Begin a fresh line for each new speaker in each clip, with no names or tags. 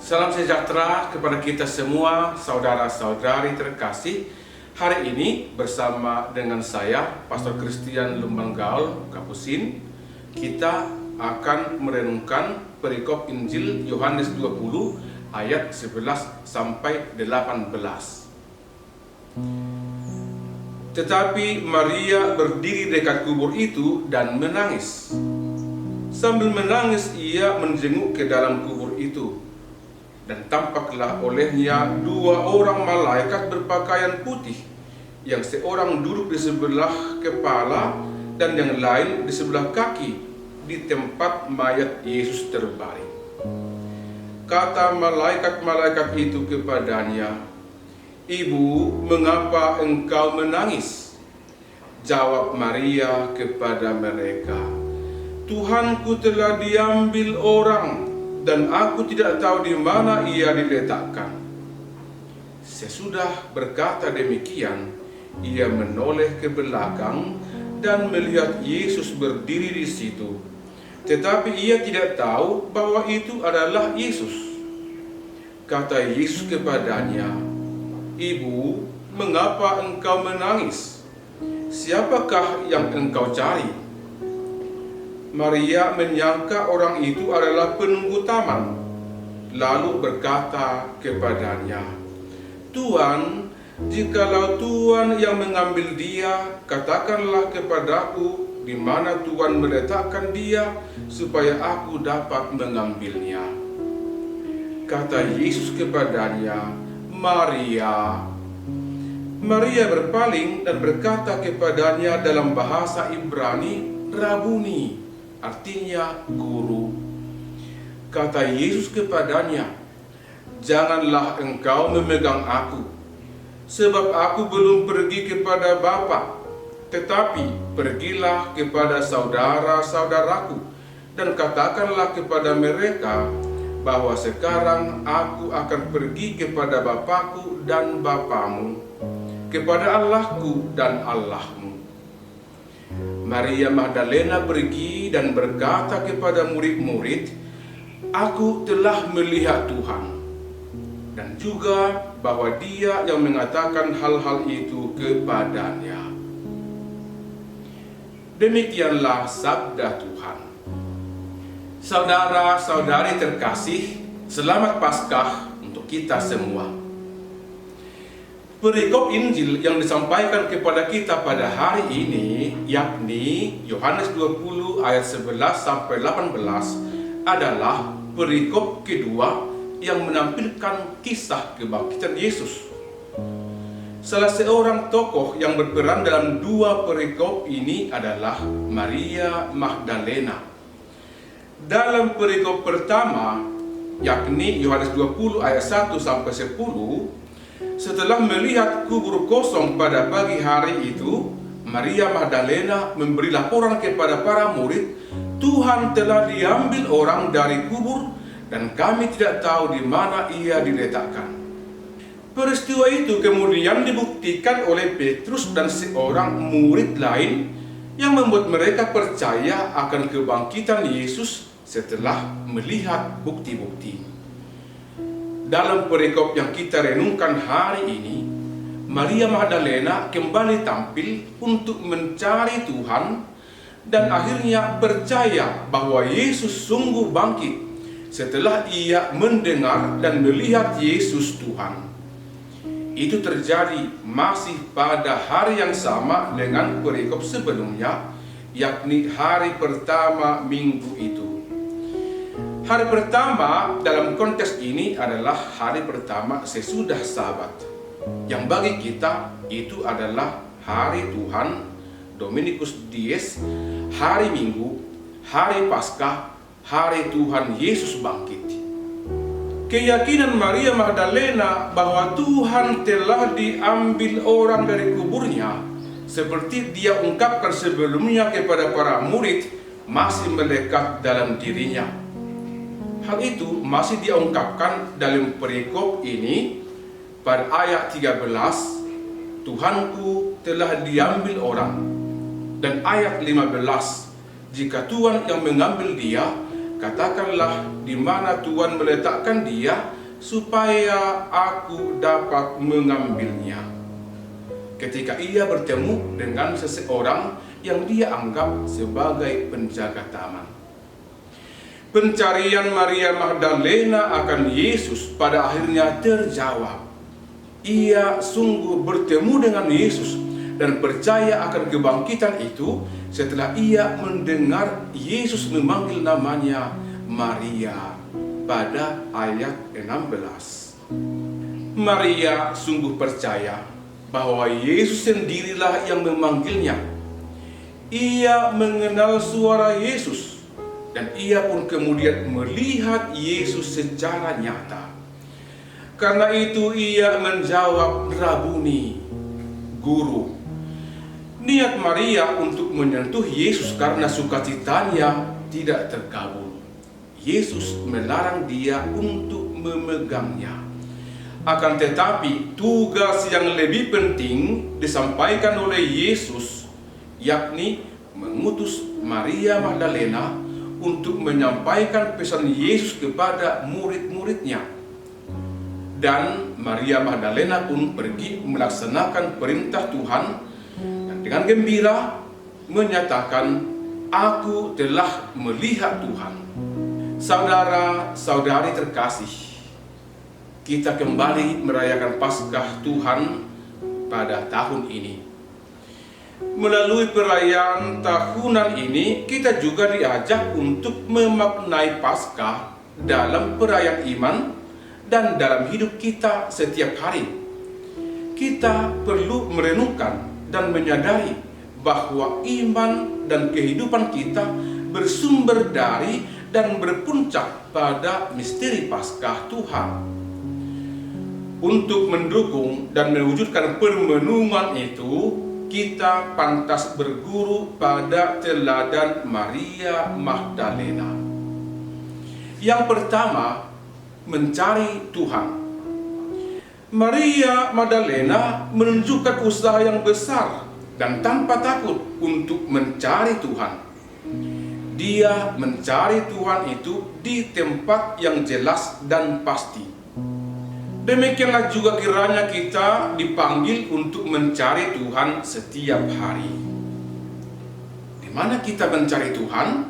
Salam sejahtera kepada kita semua, saudara-saudari terkasih. Hari ini bersama dengan saya, Pastor Christian Lumbang Gaul, Kapusin, kita akan merenungkan perikop Injil Yohanes 20 ayat 11 sampai 18. Tetapi Maria berdiri dekat kubur itu dan menangis. Sambil menangis ia menjenguk ke dalam kubur itu. Dan tampaklah olehnya dua orang malaikat berpakaian putih, yang seorang duduk di sebelah kepala dan yang lain di sebelah kaki di tempat mayat Yesus terbaring. Kata malaikat-malaikat itu kepadanya, "Ibu, mengapa engkau menangis?" Jawab Maria kepada mereka, "Tuhanku telah diambil orang, dan aku tidak tahu di mana ia diletakkan." Sesudah berkata demikian, ia menoleh ke belakang dan melihat Yesus berdiri di situ. Tetapi ia tidak tahu bahwa itu adalah Yesus. Kata Yesus kepadanya, "Ibu, mengapa engkau menangis? Siapakah yang engkau cari?" Maria menyangka orang itu adalah penunggu taman, lalu berkata kepadanya, "Tuan, jikalau Tuan yang mengambil dia, katakanlah kepadaku di mana Tuan meletakkan dia, supaya aku dapat mengambilnya." Kata Yesus kepadanya, "Maria." Maria berpaling dan berkata kepadanya dalam bahasa Ibrani, "Rabuni," artinya guru. Kata Yesus kepadanya, "Janganlah engkau memegang aku, sebab aku belum pergi kepada Bapa, tetapi pergilah kepada saudara-saudaraku dan katakanlah kepada mereka bahwa sekarang aku akan pergi kepada Bapakku dan Bapamu, kepada Allahku dan Allahmu." Maria Magdalena pergi dan berkata kepada murid-murid, "Aku telah melihat Tuhan," dan juga bahwa Dia yang mengatakan hal-hal itu kepadanya. Demikianlah sabda Tuhan. Saudara-saudari terkasih, selamat Paskah untuk kita semua. Perikop Injil yang disampaikan kepada kita pada hari ini, yakni Yohanes 20 ayat 11 sampai 18, adalah perikop kedua yang menampilkan kisah kebangkitan Yesus. Salah seorang tokoh yang berperan dalam dua perikop ini adalah Maria Magdalena. Dalam perikop pertama, yakni Yohanes 20 ayat 1 sampai 10, setelah melihat kubur kosong pada pagi hari itu, Maria Magdalena memberi laporan kepada para murid, "Tuhan telah diambil orang dari kubur dan kami tidak tahu di mana ia diletakkan." Peristiwa itu kemudian dibuktikan oleh Petrus dan seorang murid lain yang membuat mereka percaya akan kebangkitan Yesus setelah melihat bukti-bukti. Dalam perikop yang kita renungkan hari ini, Maria Magdalena kembali tampil untuk mencari Tuhan dan akhirnya percaya bahwa Yesus sungguh bangkit setelah ia mendengar dan melihat Yesus Tuhan. Itu terjadi masih pada hari yang sama dengan perikop sebelumnya, yakni hari pertama minggu itu. Hari pertama dalam konteks ini adalah hari pertama sesudah Sabat, yang bagi kita itu adalah hari Tuhan, Dominikus Dies, hari Minggu, hari Paskah, hari Tuhan Yesus bangkit. Keyakinan Maria Magdalena bahwa Tuhan telah diambil orang dari kuburnya, seperti dia ungkapkan sebelumnya kepada para murid, masih melekat dalam dirinya. Hal itu masih dia ungkapkan dalam perikop ini pada ayat 13, "Tuhanku telah diambil orang." Dan ayat 15, "Jika Tuhan yang mengambil dia, katakanlah di mana Tuhan meletakkan dia, supaya aku dapat mengambilnya. Ketika ia bertemu dengan seseorang yang dia anggap sebagai penjaga taman. Pencarian Maria Magdalena akan Yesus pada akhirnya terjawab. Ia sungguh bertemu dengan Yesus dan percaya akan kebangkitan itu setelah ia mendengar Yesus memanggil namanya Maria pada ayat 16. Maria sungguh percaya bahwa Yesus sendirilah yang memanggilnya. Ia mengenal suara Yesus dan ia pun kemudian melihat Yesus secara nyata. Karena itu ia menjawab, Rabuni, Guru. Niat Maria untuk menyentuh Yesus karena sukacitanya tidak terkabul. Yesus melarang dia untuk memegangnya. Akan tetapi tugas yang lebih penting disampaikan oleh Yesus, yakni mengutus Maria Magdalena untuk menyampaikan pesan Yesus kepada murid-muridnya. Dan Maria Magdalena pun pergi melaksanakan perintah Tuhan dan dengan gembira menyatakan, aku telah melihat Tuhan. Saudara-saudari terkasih, kita kembali merayakan Paskah Tuhan pada tahun ini. Melalui perayaan tahunan ini, kita juga diajak untuk memaknai Paskah dalam perayaan iman dan dalam hidup kita setiap hari. Kita perlu merenungkan dan menyadari bahwa iman dan kehidupan kita bersumber dari dan berpuncak pada misteri Paskah Tuhan. Untuk mendukung dan mewujudkan permenungan itu, kita pantas berguru pada teladan Maria Magdalena. Yang pertama, mencari Tuhan. Maria Magdalena menunjukkan usaha yang besar dan tanpa takut untuk mencari Tuhan. Dia mencari Tuhan itu di tempat yang jelas dan pasti. Demikianlah juga kiranya kita dipanggil untuk mencari Tuhan setiap hari. Di mana kita mencari Tuhan?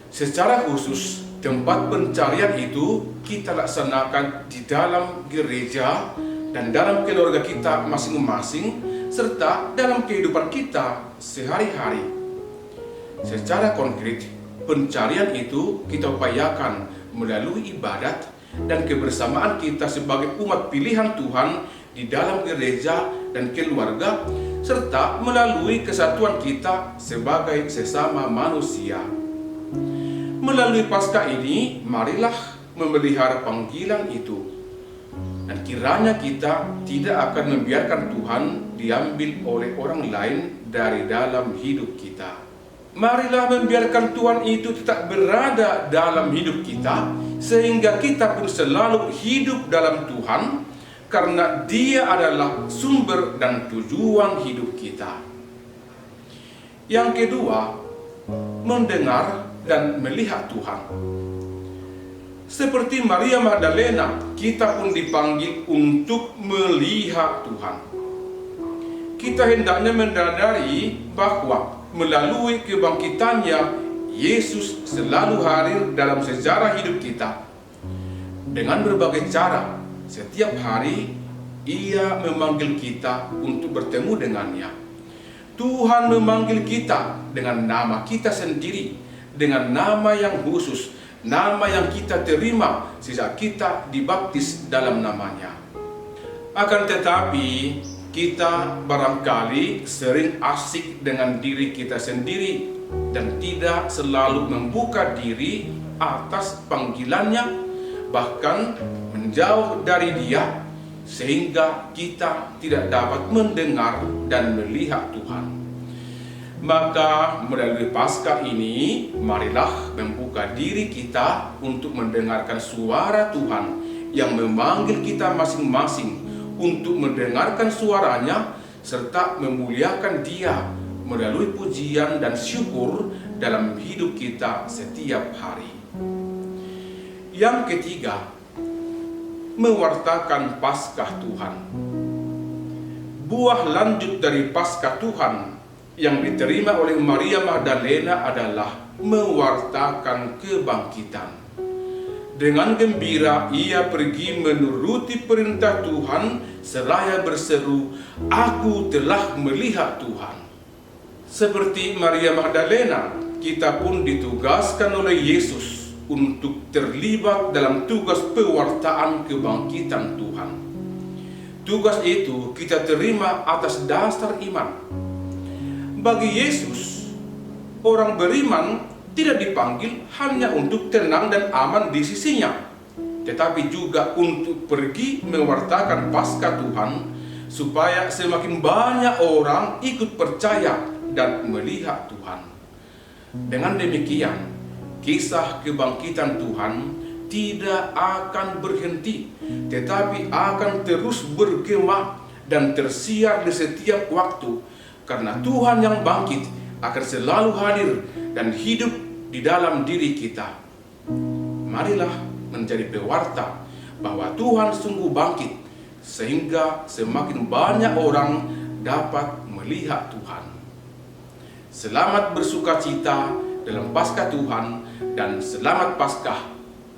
Secara khusus, tempat pencarian itu kita laksanakan di dalam gereja dan dalam keluarga kita masing-masing, serta dalam kehidupan kita sehari-hari. Secara konkret, pencarian itu kita upayakan melalui ibadat dan kebersamaan kita sebagai umat pilihan Tuhan di dalam gereja dan keluarga, serta melalui kesatuan kita sebagai sesama manusia. Melalui Paskah ini, marilah memelihara panggilan itu, dan kiranya kita tidak akan membiarkan Tuhan diambil oleh orang lain dari dalam hidup kita. Marilah membiarkan Tuhan itu tetap berada dalam hidup kita, sehingga kita pun selalu hidup dalam Tuhan, karena Dia adalah sumber dan tujuan hidup kita. Yang kedua, mendengar dan melihat Tuhan. Seperti Maria Magdalena, kita pun dipanggil untuk melihat Tuhan. Kita hendaknya menyadari bahwa melalui kebangkitannya, Yesus selalu hadir dalam sejarah hidup kita. Dengan berbagai cara, setiap hari Ia memanggil kita untuk bertemu dengannya. Tuhan memanggil kita dengan nama kita sendiri, dengan nama yang khusus, nama yang kita terima sejak kita dibaptis dalam namanya. Akan tetapi, kita barangkali sering asik dengan diri kita sendiri dan tidak selalu membuka diri atas panggilannya, bahkan menjauh dari Dia, sehingga kita tidak dapat mendengar dan melihat Tuhan. Maka melalui Paskah ini, marilah membuka diri kita untuk mendengarkan suara Tuhan yang memanggil kita masing-masing untuk mendengarkan suaranya serta memuliakan Dia melalui pujian dan syukur dalam hidup kita setiap hari. Yang ketiga, mewartakan Paskah Tuhan. Buah lanjut dari Paskah Tuhan yang diterima oleh Maria Magdalena adalah mewartakan kebangkitan. Dengan gembira ia pergi menuruti perintah Tuhan seraya berseru, "Aku telah melihat Tuhan." Seperti Maria Magdalena, kita pun ditugaskan oleh Yesus untuk terlibat dalam tugas pewartaan kebangkitan Tuhan. Tugas itu kita terima atas dasar iman. Bagi Yesus, orang beriman tidak dipanggil hanya untuk tenang dan aman di sisinya, tetapi juga untuk pergi mewartakan Paskah Tuhan, supaya semakin banyak orang ikut percaya dan melihat Tuhan. Dengan demikian, kisah kebangkitan Tuhan tidak akan berhenti, tetapi akan terus bergema dan tersiar di setiap waktu, karena Tuhan yang bangkit akan selalu hadir dan hidup di dalam diri kita. Marilah menjadi pewarta bahwa Tuhan sungguh bangkit, sehingga semakin banyak orang dapat melihat Tuhan. Selamat bersukacita dalam Paskah Tuhan, dan selamat Paskah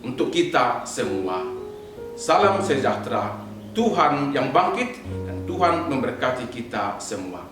untuk kita semua. Salam sejahtera, Tuhan yang bangkit, dan Tuhan memberkati kita semua.